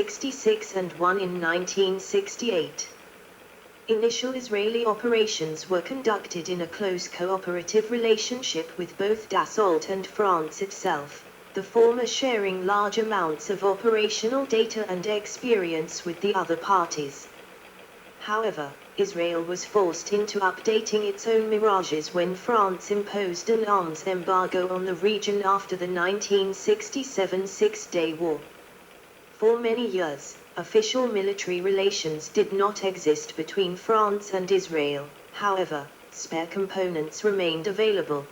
1966 and one in 1968. Initial Israeli operations were conducted in a close cooperative relationship with both Dassault and France itself, the former sharing large amounts of operational data and experience with the other parties. However, Israel was forced into updating its own Mirages when France imposed an arms embargo on the region after the 1967 Six-Day War. For many years, official military relations did not exist between France and Israel. However, spare components remained available.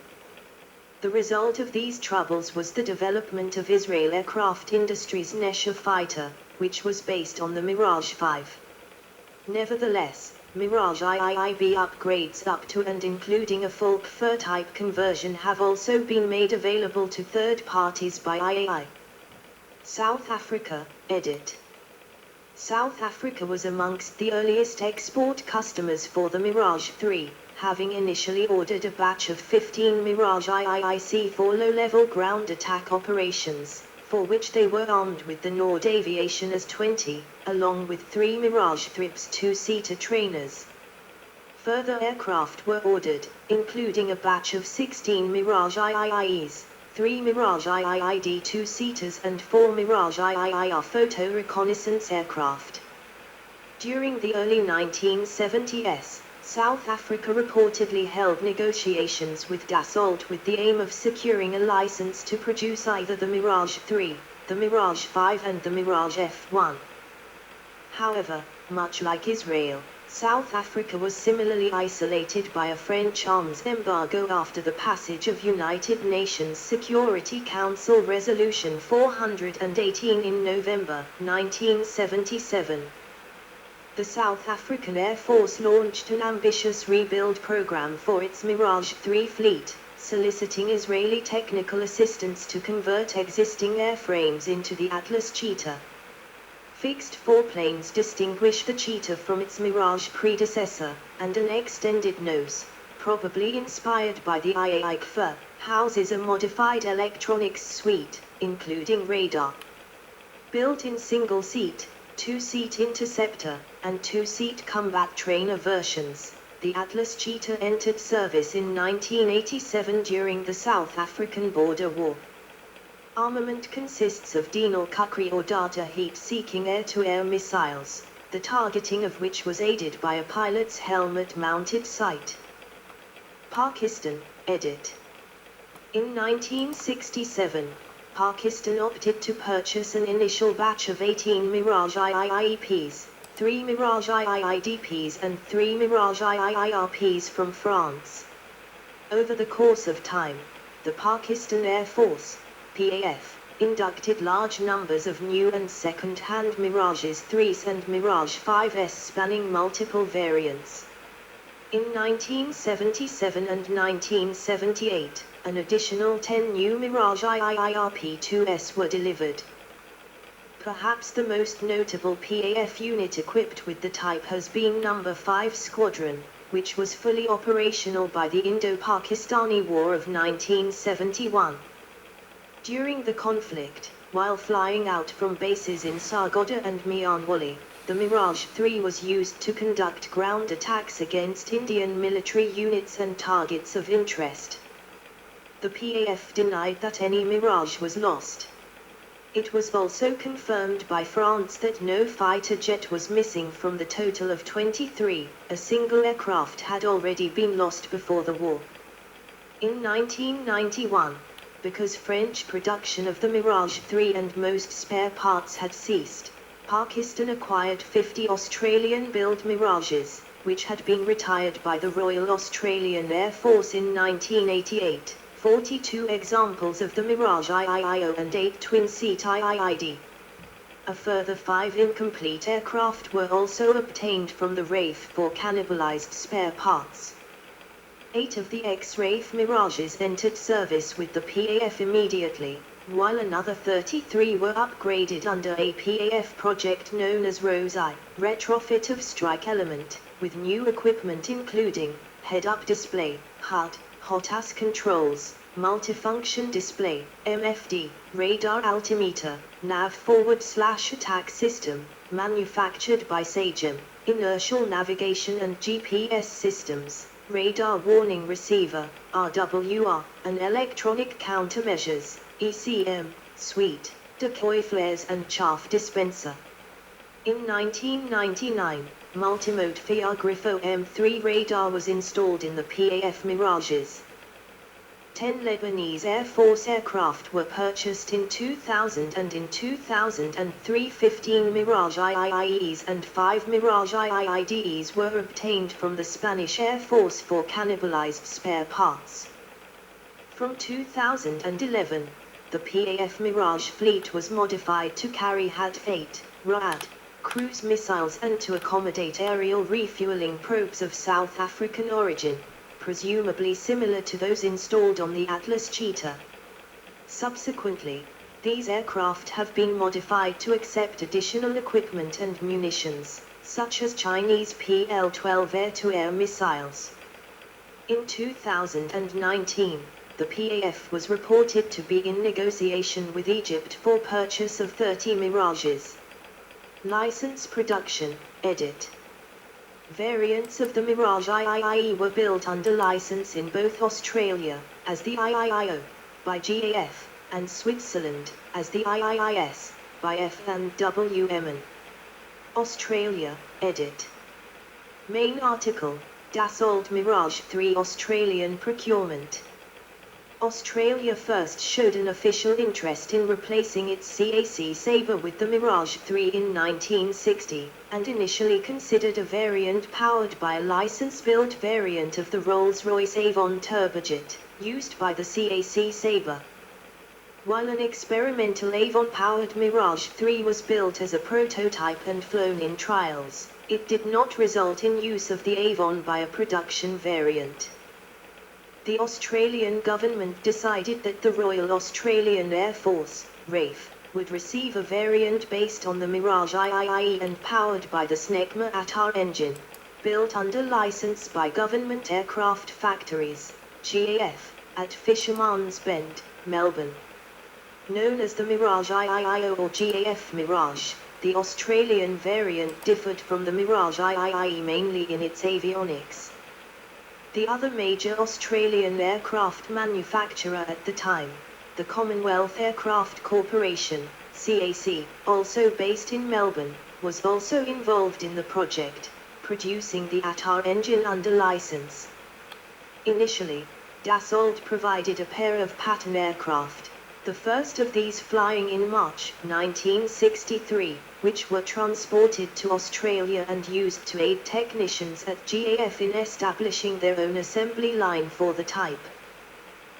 The result of these troubles was the development of Israel Aircraft Industries' Nesher fighter, which was based on the Mirage 5. Nevertheless, Mirage IIIB upgrades up to and including a full KFIR type conversion have also been made available to third parties by IAI. South Africa, edit. South Africa was amongst the earliest export customers for the Mirage 3, having initially ordered a batch of 15 Mirage IIIC for low-level ground attack operations, for which they were armed with the Nord Aviation AS-20, along with 3 Mirage 3s two-seater trainers. Further aircraft were ordered, including a batch of 16 Mirage IIIs, 3 Mirage IIID two-seaters and 4 Mirage IIIR photo reconnaissance aircraft. During the early 1970s, South Africa reportedly held negotiations with Dassault with the aim of securing a license to produce either the Mirage 3, the Mirage 5 and the Mirage F1. However, much like Israel, South Africa was similarly isolated by a French arms embargo after the passage of United Nations Security Council Resolution 418 in November 1977. The South African Air Force launched an ambitious rebuild program for its Mirage 3 fleet, soliciting Israeli technical assistance to convert existing airframes into the Atlas Cheetah. Fixed foreplanes distinguish the Cheetah from its Mirage predecessor, and an extended nose, probably inspired by the IAI KFIR, houses a modified electronics suite, including radar. Built-in single-seat, two-seat interceptor, and two-seat combat trainer versions, the Atlas Cheetah entered service in 1987 during the South African Border War. Armament consists of Dienal Kukri or data heat-seeking air-to-air missiles, the targeting of which was aided by a pilot's helmet-mounted sight. Pakistan, edit. In 1967, Pakistan opted to purchase an initial batch of 18 Mirage IIIPs, 3 Mirage IIIDPs and 3 Mirage IIIRPs from France. Over the course of time, the Pakistan Air Force, PAF, inducted large numbers of new and second-hand Mirages 3s and Mirage 5s spanning multiple variants. In 1977 and 1978, an additional 10 new Mirage IIIRP-2s were delivered. Perhaps the most notable PAF unit equipped with the type has been No. 5 Squadron, which was fully operational by the Indo-Pakistani War of 1971. During the conflict, while flying out from bases in Sargodha and Mianwali, the Mirage 3 was used to conduct ground attacks against Indian military units and targets of interest. The PAF denied that any Mirage was lost. It was also confirmed by France that no fighter jet was missing from the total of 23, a single aircraft had already been lost before the war. In 1991, because French production of the Mirage 3 and most spare parts had ceased, Pakistan acquired 50 Australian-built Mirages, which had been retired by the Royal Australian Air Force in 1988, 42 examples of the Mirage IIIO and 8 twin-seat IIID. A further 5 incomplete aircraft were also obtained from the RAF for cannibalized spare parts. 8 of the ex-RAF Mirages entered service with the PAF immediately, while another 33 were upgraded under a PAF project known as ROSE-I, retrofit of strike element, with new equipment including head-up display, HUD, HOTAS controls, multifunction display, MFD, radar altimeter, nav forward/attack system, manufactured by Sagem, inertial navigation and GPS systems, radar warning receiver, RWR, and electronic countermeasures, ECM, suite, decoy flares and chaff dispenser. In 1999, multimode FIA Grifo M3 radar was installed in the PAF Mirages. 10 Lebanese Air Force aircraft were purchased in 2000, and in 2003 15 Mirage IIIEs and 5 Mirage IIIDEs were obtained from the Spanish Air Force for cannibalized spare parts. From 2011, the PAF Mirage fleet was modified to carry HAT-8, RAD, cruise missiles and to accommodate aerial refueling probes of South African origin, presumably similar to those installed on the Atlas Cheetah. Subsequently, these aircraft have been modified to accept additional equipment and munitions, such as Chinese PL-12 air-to-air missiles. In 2019, the PAF was reported to be in negotiation with Egypt for purchase of 30 Mirages. License production, edit. Variants of the Mirage IIIE were built under license in both Australia, as the IIIO, by GAF, and Switzerland, as the IIIS, by F&WM. Australia, edit. Main article, Dassault Mirage 3 Australian procurement. Australia first showed an official interest in replacing its CAC Sabre with the Mirage 3 in 1960, and initially considered a variant powered by a license-built variant of the Rolls-Royce Avon turbojet, used by the CAC Sabre. While an experimental Avon-powered Mirage 3 was built as a prototype and flown in trials, it did not result in use of the Avon by a production variant. The Australian government decided that the Royal Australian Air Force, RAF, would receive a variant based on the Mirage IIIE and powered by the SNECMA ATAR engine, built under license by Government Aircraft Factories, GAF, at Fisherman's Bend, Melbourne. Known as the Mirage IIIO or GAF Mirage, the Australian variant differed from the Mirage IIIE mainly in its avionics. The other major Australian aircraft manufacturer at the time, the Commonwealth Aircraft Corporation, CAC, also based in Melbourne, was also involved in the project, producing the ATAR engine under license. Initially, Dassault provided a pair of Patton aircraft, the first of these flying in March 1963, which were transported to Australia and used to aid technicians at GAF in establishing their own assembly line for the type.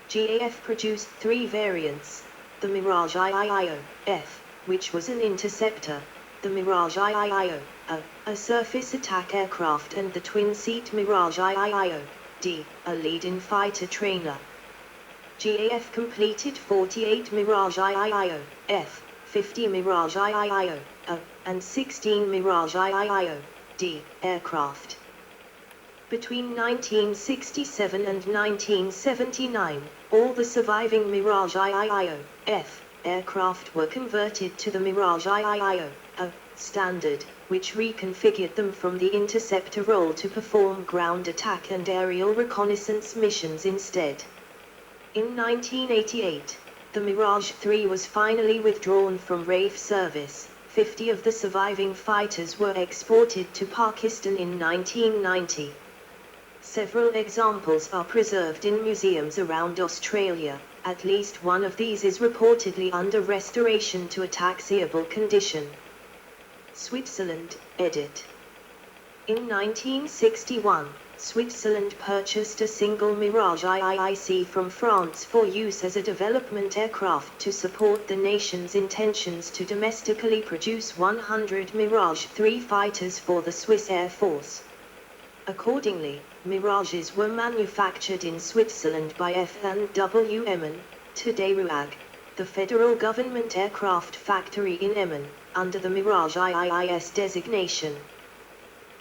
GAF produced 3 variants: the Mirage IIIO-F, which was an interceptor, the Mirage IIIO-A, a surface attack aircraft, and the twin-seat Mirage IIIO-D, a lead-in fighter trainer. GAF completed 48 Mirage IIIO-F, 50 Mirage IIIO-A, and 16 Mirage IIIO-D aircraft. Between 1967 and 1979, all the surviving Mirage IIIO-F aircraft were converted to the Mirage IIIO-A standard, which reconfigured them from the interceptor role to perform ground attack and aerial reconnaissance missions instead. In 1988, the Mirage 3 was finally withdrawn from RAF service. 50 of the surviving fighters were exported to Pakistan in 1990. Several examples are preserved in museums around Australia. At least one of these is reportedly under restoration to a taxiable condition. Switzerland, edit. In 1961, Switzerland purchased a single Mirage IIIC from France for use as a development aircraft to support the nation's intentions to domestically produce 100 Mirage 3 fighters for the Swiss Air Force. Accordingly, Mirages were manufactured in Switzerland by F&WM, today RUAG, the federal government aircraft factory in Emmen, under the Mirage IIIS designation.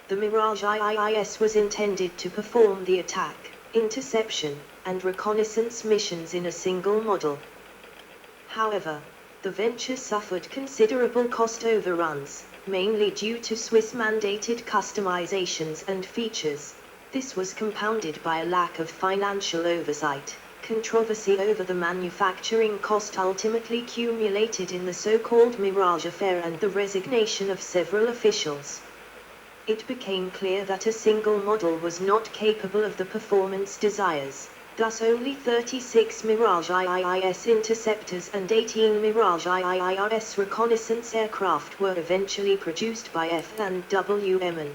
The Mirage IIIS was intended to perform the attack, interception, and reconnaissance missions in a single model. However, the venture suffered considerable cost overruns, mainly due to Swiss-mandated customizations and features. This was compounded by a lack of financial oversight. Controversy over the manufacturing cost ultimately culminated in the so-called Mirage affair and the resignation of several officials. It became clear that a single model was not capable of the performance desires. Thus only 36 Mirage IIIS interceptors and 18 Mirage IIRS reconnaissance aircraft were eventually produced by F&W Eman.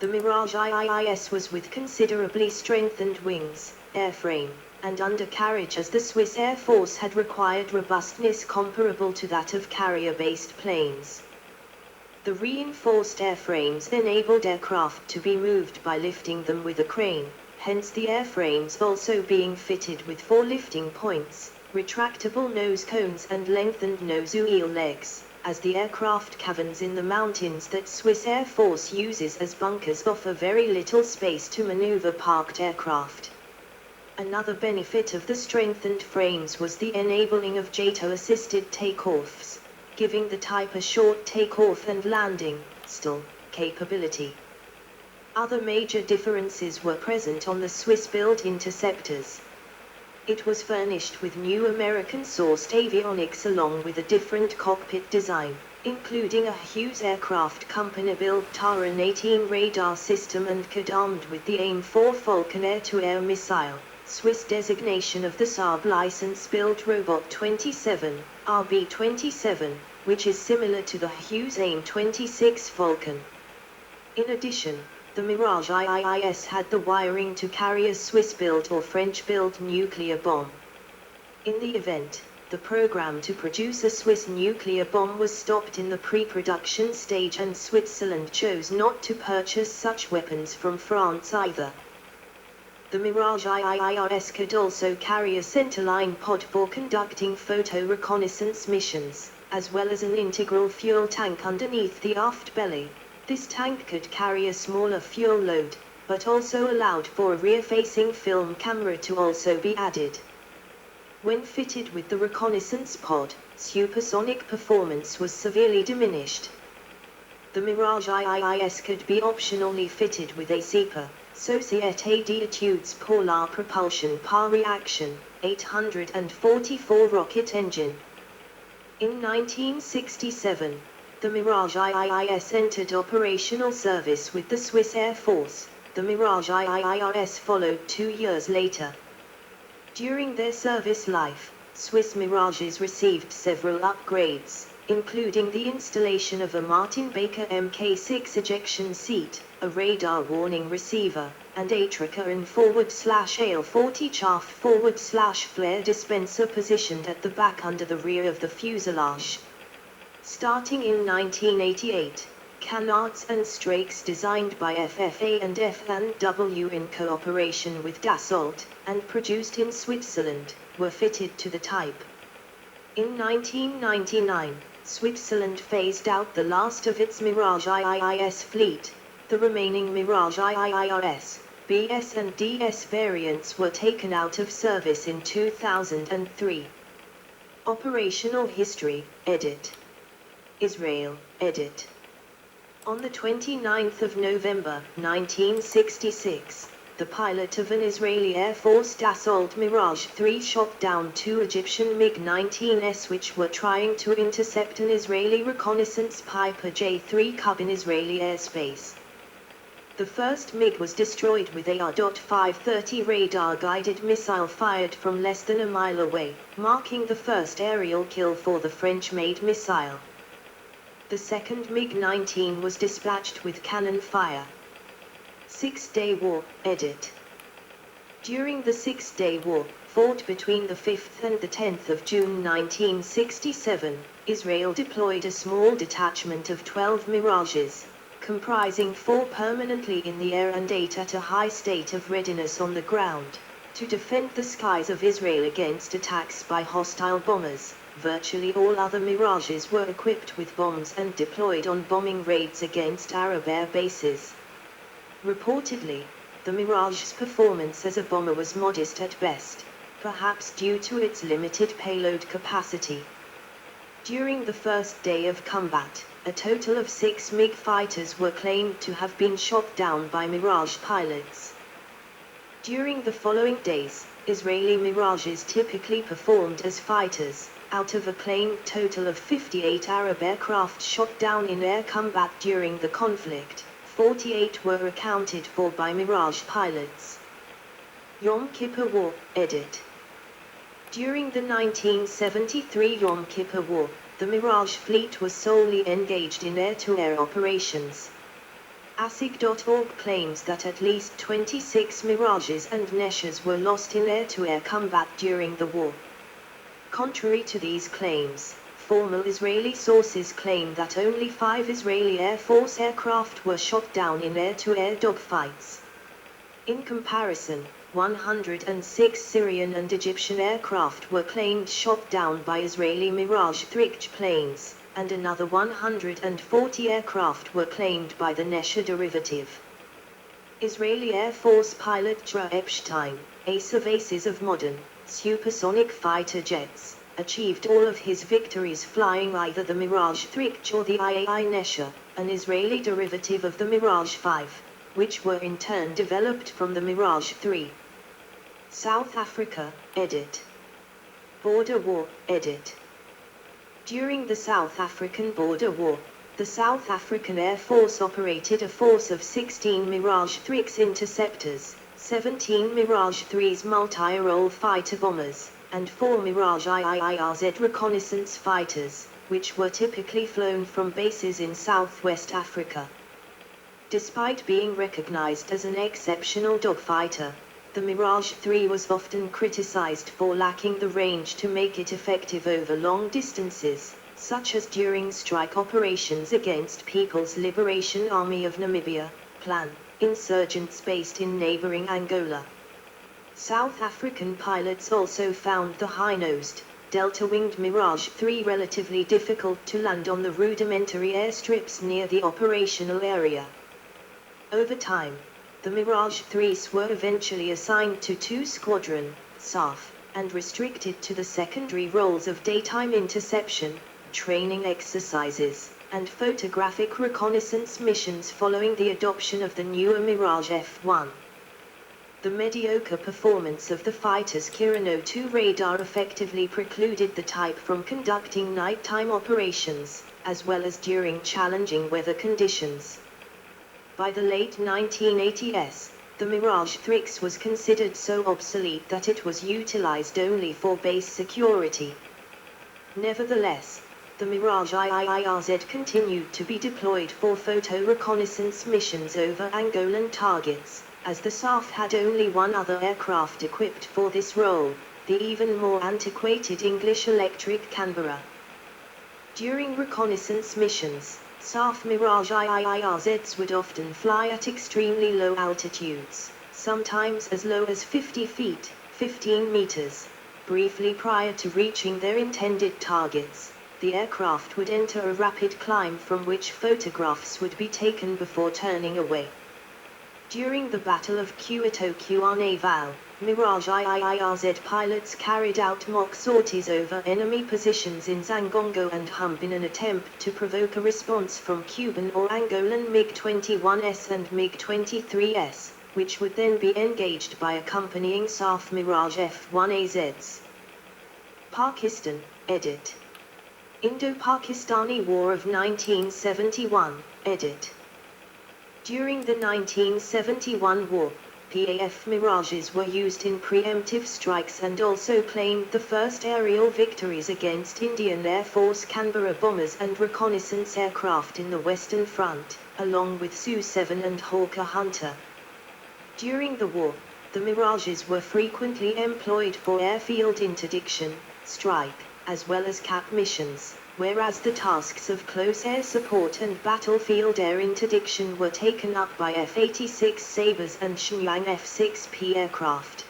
The Mirage IIIS was with considerably strengthened wings, airframe, and undercarriage, as the Swiss Air Force had required robustness comparable to that of carrier-based planes. The reinforced airframes enabled aircraft to be moved by lifting them with a crane, hence the airframes also being fitted with 4 lifting points, retractable nose cones and lengthened nose wheel legs, as the aircraft caverns in the mountains that Swiss Air Force uses as bunkers offer very little space to maneuver parked aircraft. Another benefit of the strengthened frames was the enabling of JATO-assisted takeoffs, giving the type a short takeoff and landing, capability. Other major differences were present on the Swiss-built interceptors. It was furnished with new American-sourced avionics along with a different cockpit design, including a Hughes Aircraft Company-built Taran 18 radar system and armed with the AIM-4 Falcon air-to-air missile, Swiss designation of the Saab license-built Robot 27, RB-27, which is similar to the Hughes AIM-26 Falcon. In addition, the Mirage IIIS had the wiring to carry a Swiss-built or French-built nuclear bomb. In the event, the program to produce a Swiss nuclear bomb was stopped in the pre-production stage, and Switzerland chose not to purchase such weapons from France either. The Mirage IIRS could also carry a centerline pod for conducting photo reconnaissance missions, as well as an integral fuel tank underneath the aft belly. This tank could carry a smaller fuel load, but also allowed for a rear-facing film camera to also be added. When fitted with the reconnaissance pod, supersonic performance was severely diminished. The Mirage IIIS could be optionally fitted with a SEPA, Société d'études pour la propulsion par reaction, 844 rocket engine. In 1967, the Mirage IIIS entered operational service with the Swiss Air Force. The Mirage IIRS followed 2 years later. During their service life, Swiss Mirages received several upgrades, including the installation of a Martin Baker Mk6 ejection seat, a radar warning receiver, and a tracker and forward/AL-40 chaff forward/flare dispenser positioned at the back under the rear of the fuselage. Starting in 1988, canards and strakes designed by FFA and F&W in cooperation with Dassault, and produced in Switzerland, were fitted to the type. In 1999, Switzerland phased out the last of its Mirage IIIS fleet. The remaining Mirage IIRS, BS and DS variants were taken out of service in 2003. Operational history, edit. Israel, edit. On the 29th of November, 1966, the pilot of an Israeli Air Force Dassault Mirage 3 shot down 2 Egyptian MiG-19s which were trying to intercept an Israeli reconnaissance Piper J-3 Cub in Israeli airspace. The first MiG was destroyed with a R.530 radar-guided missile fired from less than a mile away, marking the first aerial kill for the French-made missile. The second MiG-19 was dispatched with cannon fire. Six-Day War, edit. During the Six-Day War, fought between the 5th and the 10th of June 1967, Israel deployed a small detachment of 12 Mirages, comprising 4 permanently in the air and 8 at a high state of readiness on the ground, to defend the skies of Israel against attacks by hostile bombers. Virtually all other Mirages were equipped with bombs and deployed on bombing raids against Arab air bases. Reportedly, the Mirage's performance as a bomber was modest at best, perhaps due to its limited payload capacity. During the first day of combat, a total of 6 MiG fighters were claimed to have been shot down by Mirage pilots. During the following days, Israeli Mirages typically performed as fighters. Out of a claimed total of 58 Arab aircraft shot down in air combat during the conflict, 48 were accounted for by Mirage pilots. Yom Kippur War, edit. During the 1973 Yom Kippur War, the Mirage fleet was solely engaged in air-to-air operations. ASIG.org claims that at least 26 Mirages and Neshas were lost in air-to-air combat during the war. Contrary to these claims, formal Israeli sources claim that only 5 Israeli Air Force aircraft were shot down in air-to-air dogfights. In comparison, 106 Syrian and Egyptian aircraft were claimed shot down by Israeli Mirage 3 planes, and another 140 aircraft were claimed by the Nesha derivative. Israeli Air Force pilot Dra Epstein, ace of aces of modern, supersonic fighter jets, achieved all of his victories flying either the Mirage 3 or the IAI Nesha, an Israeli derivative of the Mirage 5, which were in turn developed from the Mirage 3. South Africa, edit. Border War, edit. During the South African Border War, the South African Air Force operated a force of 16 Mirage 3 interceptors, 17 Mirage 3's multi-role fighter bombers, and 4 Mirage IIRZ reconnaissance fighters, which were typically flown from bases in Southwest Africa. Despite being recognized as an exceptional dogfighter, the Mirage 3 was often criticized for lacking the range to make it effective over long distances, such as during strike operations against People's Liberation Army of Namibia, PLAN, insurgents based in neighboring Angola. South African pilots also found the high-nosed, delta-winged Mirage 3 relatively difficult to land on the rudimentary airstrips near the operational area. Over time, the Mirage 3s were eventually assigned to 2 Squadron, SAF, and restricted to the secondary roles of daytime interception, training exercises, and photographic reconnaissance missions following the adoption of the newer Mirage F1. The mediocre performance of the fighter's Kirin 02 radar effectively precluded the type from conducting nighttime operations, as well as during challenging weather conditions. By the late 1980s, the Mirage 3 was considered so obsolete that it was utilized only for base security. Nevertheless, the Mirage IIRZ continued to be deployed for photo reconnaissance missions over Angolan targets, as the SAF had only one other aircraft equipped for this role, the even more antiquated English Electric Canberra. During reconnaissance missions, SAF Mirage IIRZs would often fly at extremely low altitudes, sometimes as low as 50 feet, 15 meters. Briefly prior to reaching their intended targets, the aircraft would enter a rapid climb from which photographs would be taken before turning away. During the Battle of Cuito-Cuanavale, Mirage IIRZ pilots carried out mock sorties over enemy positions in Zangongo and Humb in an attempt to provoke a response from Cuban or Angolan MiG-21S and MiG-23S, which would then be engaged by accompanying SAF Mirage F1AZs. Pakistan, edit. Indo-Pakistani War of 1971, edit. During the 1971 war, PAF Mirages were used in preemptive strikes and also claimed the first aerial victories against Indian Air Force Canberra bombers and reconnaissance aircraft in the Western Front, along with Su-7 and Hawker Hunter. During the war, the Mirages were frequently employed for airfield interdiction, strike, as well as cap missions, whereas the tasks of close air support and battlefield air interdiction were taken up by F-86 Sabres and Shenyang F-6P aircraft.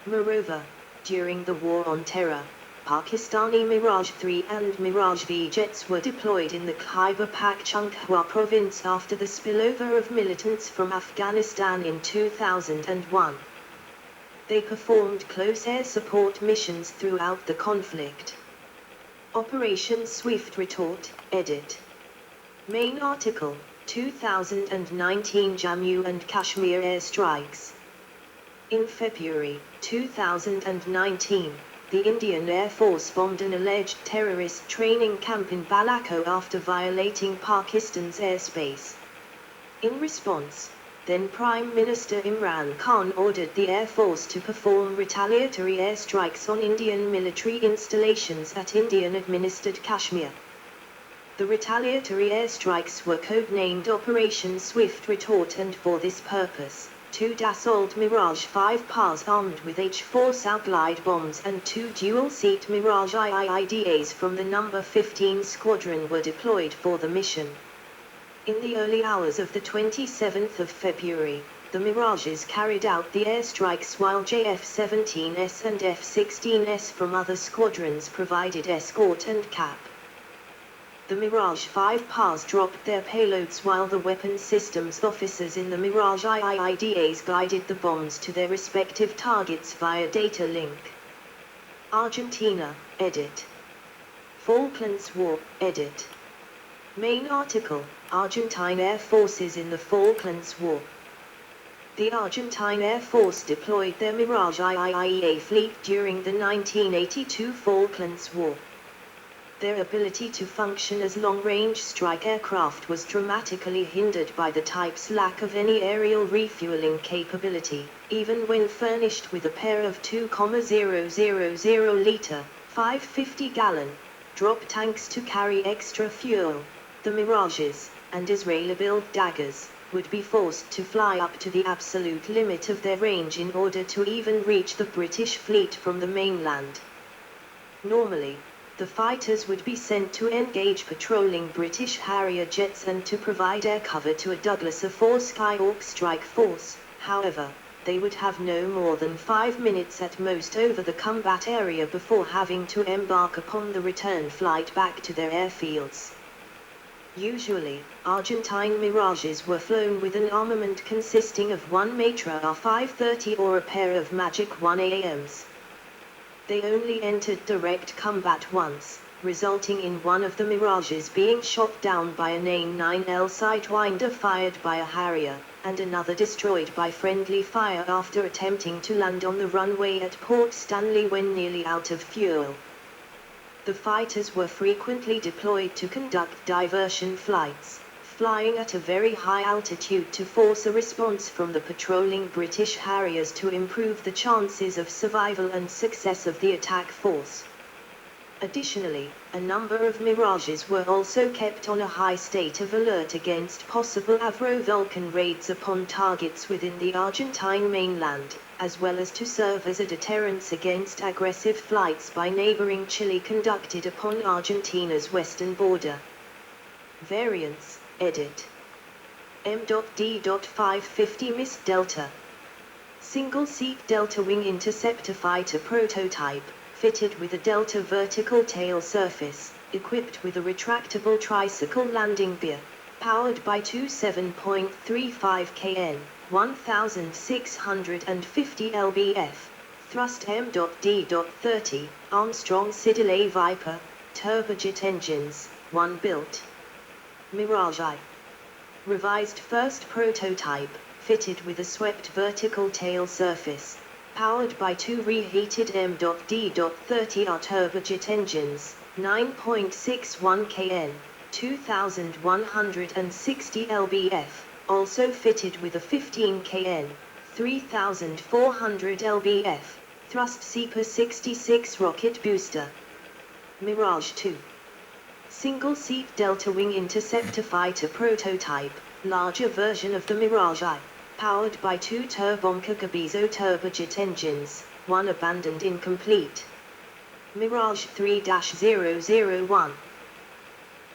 Moreover, during the War on Terror, Pakistani Mirage 3 and Mirage V jets were deployed in the Khyber Pakhtunkhwa province after the spillover of militants from Afghanistan in 2001. They performed close air support missions throughout the conflict. Operation Swift Retort, edit. Main article, 2019 Jammu and Kashmir airstrikes. In February 2019, the Indian Air Force bombed an alleged terrorist training camp in Balako after violating Pakistan's airspace. In response, then Prime Minister Imran Khan ordered the Air Force to perform retaliatory airstrikes on Indian military installations at Indian-administered Kashmir. The retaliatory airstrikes were codenamed Operation Swift Retort, and for this purpose, 2 Dassault Mirage 5 PAs armed with H-4 Southglide bombs and 2 dual-seat Mirage IIDAs from the No. 15 Squadron were deployed for the mission. In the early hours of the 27th of February, the Mirages carried out the airstrikes while JF-17S and F-16S from other squadrons provided escort and cap. The Mirage 5 PAs dropped their payloads while the weapons systems officers in the Mirage IIDAs guided the bombs to their respective targets via data link. Argentina, edit. Falklands War, edit. Main article, Argentine Air Forces in the Falklands War. The Argentine Air Force deployed their Mirage IIDA fleet during the 1982 Falklands War. Their ability to function as long-range strike aircraft was dramatically hindered by the type's lack of any aerial refueling capability, even when furnished with a pair of 2,000-liter, 550-gallon, drop tanks to carry extra fuel. The Mirages, and Israeli-built daggers, would be forced to fly up to the absolute limit of their range in order to even reach the British fleet from the mainland. Normally, the fighters would be sent to engage patrolling British Harrier jets and to provide air cover to a Douglas A4 Skyhawk strike force. However, they would have no more than 5 minutes at most over the combat area before having to embark upon the return flight back to their airfields. Usually, Argentine Mirages were flown with an armament consisting of 1 Matra R530 or a pair of Magic 1AMs. They only entered direct combat once, resulting in one of the Mirages being shot down by an AIM-9L Sidewinder fired by a Harrier, and another destroyed by friendly fire after attempting to land on the runway at Port Stanley when nearly out of fuel. The fighters were frequently deployed to conduct diversion flights, flying at a very high altitude to force a response from the patrolling British Harriers to improve the chances of survival and success of the attack force. Additionally, a number of Mirages were also kept on a high state of alert against possible Avro-Vulcan raids upon targets within the Argentine mainland, as well as to serve as a deterrence against aggressive flights by neighboring Chile conducted upon Argentina's western border. Variants, edit. M.D.550 Miss Delta. Single-seat Delta Wing Interceptor Fighter prototype, fitted with a Delta vertical tail surface, equipped with a retractable tricycle landing gear, powered by two 7.35 kN, 1,650 lbf, thrust M.D.30, Armstrong Siddeley Viper, turbojet engines, 1 built. Mirage I. Revised first prototype, fitted with a swept vertical tail surface, powered by two reheated M.D.30R turbojet engines, 9.61 kN, 2,160 lbf, also fitted with a 15 kN, 3,400 lbf, thrust Seeper 66 rocket booster. Mirage II. Single-seat Delta Wing Interceptor Fighter prototype, larger version of the Mirage I, powered by two Turbomka Gabizo turbojet engines, one abandoned incomplete. Mirage 3-001.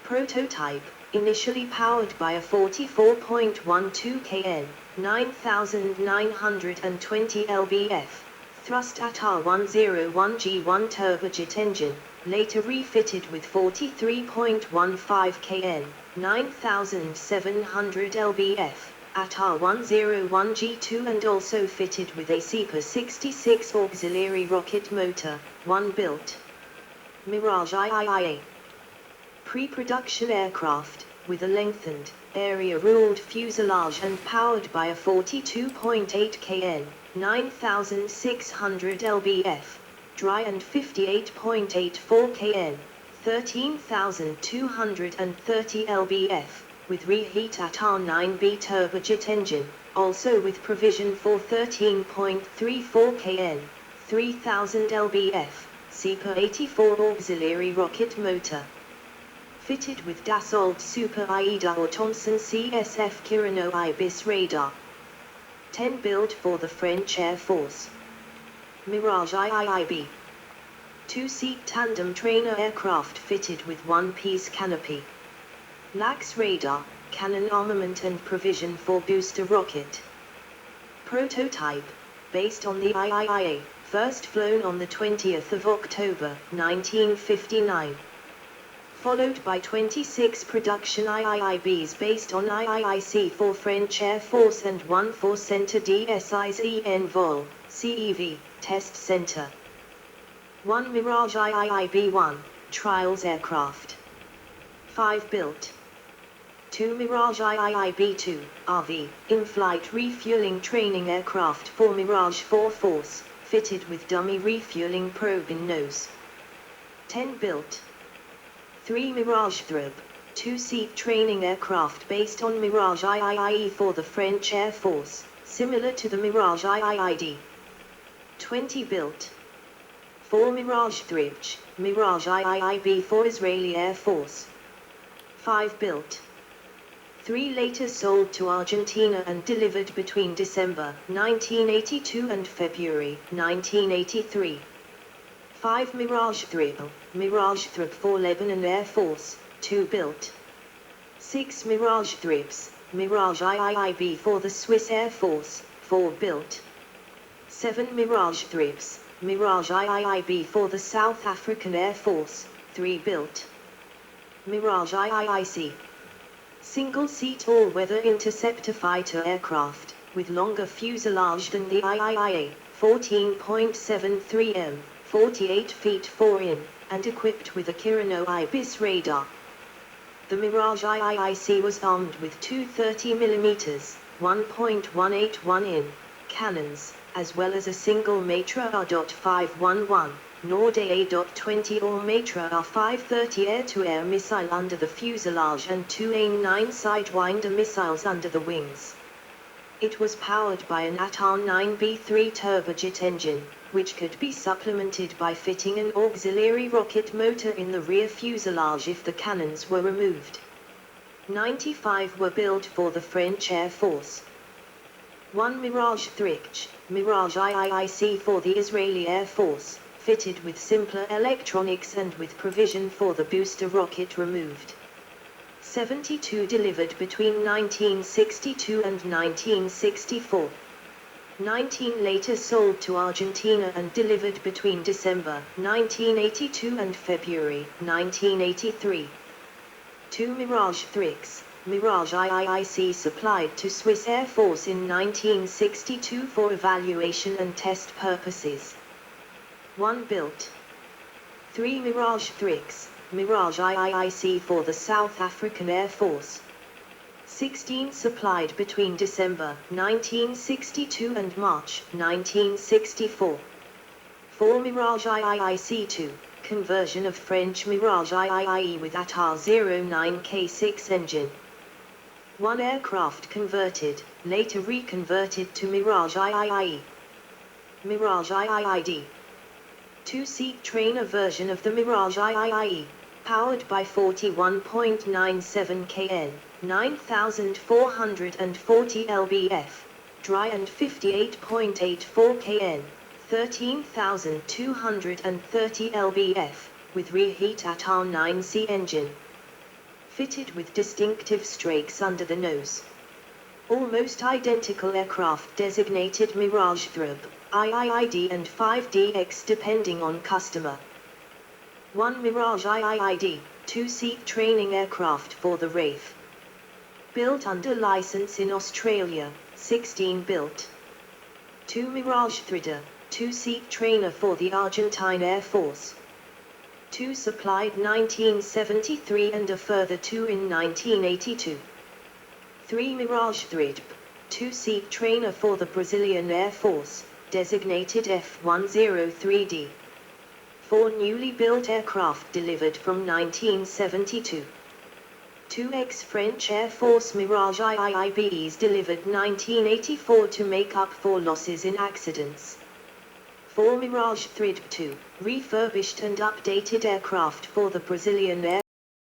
Prototype, initially powered by a 44.12 kN, 9,920 lbf, thrust at R101G1 turbojet engine, later refitted with 43.15 kN, 9,700 lbf, at R101G2 and also fitted with a SEPA 66 auxiliary rocket motor, 1 built. Mirage IIIA. Pre-production aircraft, with a lengthened, area-ruled fuselage and powered by a 42.8 kN, 9,600 lbf, dry and 58.84 kN, 13,230 lbf, with reheat at R9B turbojet engine, also with provision for 13.34 kN, 3000 lbf, SEPA 84 auxiliary rocket motor. Fitted with Dassault Super AIDA or Thomson CSF Kirano IBIS radar. 10 built for the French Air Force. Mirage IIIB. 2-seat tandem trainer aircraft fitted with one-piece canopy. Lacks radar, cannon armament and provision for booster rocket. Prototype, based on the IIIA, first flown on the 20th of October, 1959. Followed by 26 production IIIBs based on IIIC for French Air Force and one for Centre d'Essais en Vol, CEV, Test Center. 1 Mirage IIIB-1, Trials Aircraft. 5 built. 2 Mirage IIIB-2, RV, in-flight refueling training aircraft for Mirage 4 Force, fitted with dummy refueling probe in nose. 10 built. 3 Mirage Thrub, 2-seat training aircraft based on Mirage IIIE for the French Air Force, similar to the Mirage IIID. 20 built. 4 Mirage Thribch, Mirage IIIB for Israeli Air Force. 5 built. 3 later sold to Argentina and delivered between December 1982 and February 1983. 5 Mirage Thrib, Mirage Thrib for Lebanon Air Force, 2 built. 6 Mirage Thribs, Mirage IIIB for the Swiss Air Force, 4 built. 7 Mirage Thribs, Mirage IIIB for the South African Air Force, 3 built. Mirage IIIC. Single-seat all-weather interceptor fighter aircraft, with longer fuselage than the IIIA, 14.73 m. 48 feet 4 in, and equipped with a Kirano IBIS radar. The Mirage IIIC was armed with two 30mm, 1.181 in, cannons, as well as a single Matra R.511, Nord A.20 or Matra R530 air-to-air missile under the fuselage and two AIM-9 Sidewinder missiles under the wings. It was powered by an ATAR-9B3 turbojet engine, which could be supplemented by fitting an auxiliary rocket motor in the rear fuselage if the cannons were removed. 95 were built for the French Air Force. 1 Mirage Thribch, Mirage IIIC for the Israeli Air Force, fitted with simpler electronics and with provision for the booster rocket removed. 72 delivered between 1962 and 1964. 19 later sold to Argentina and delivered between December 1982 and February 1983. 2 Mirage Thrix, Mirage IIIC supplied to Swiss Air Force in 1962 for evaluation and test purposes. 1 built. 3 Mirage Thrix, Mirage IIIC for the South African Air Force. 16 supplied between December 1962 and March 1964. 4 Mirage IIIC-2, conversion of French Mirage IIIE with ATAR-09K6 engine. 1 aircraft converted, later reconverted to Mirage IIIE. Mirage IIID. 2-seat trainer version of the Mirage IIIE, powered by 41.97 kN. 9,440 lbf, dry and 58.84 kN, 13,230 lbf, with reheat at R9C engine. Fitted with distinctive strakes under the nose. Almost identical aircraft designated Mirage Thrub, IIID and 5DX depending on customer. 1 Mirage IIID, 2-seat training aircraft for the RAF. Built under license in Australia, 16 built. 2 Mirage 3D, 2-seat trainer for the Argentine Air Force. 2 supplied 1973 and a further 2 in 1982. 3 Mirage 3D, 2-seat trainer for the Brazilian Air Force, designated F-103D. 4 newly built aircraft delivered from 1972. 2 ex-French Air Force Mirage IIIBs delivered 1984 to make up for losses in accidents. 4 Mirage 3D2, refurbished and updated aircraft for the Brazilian Air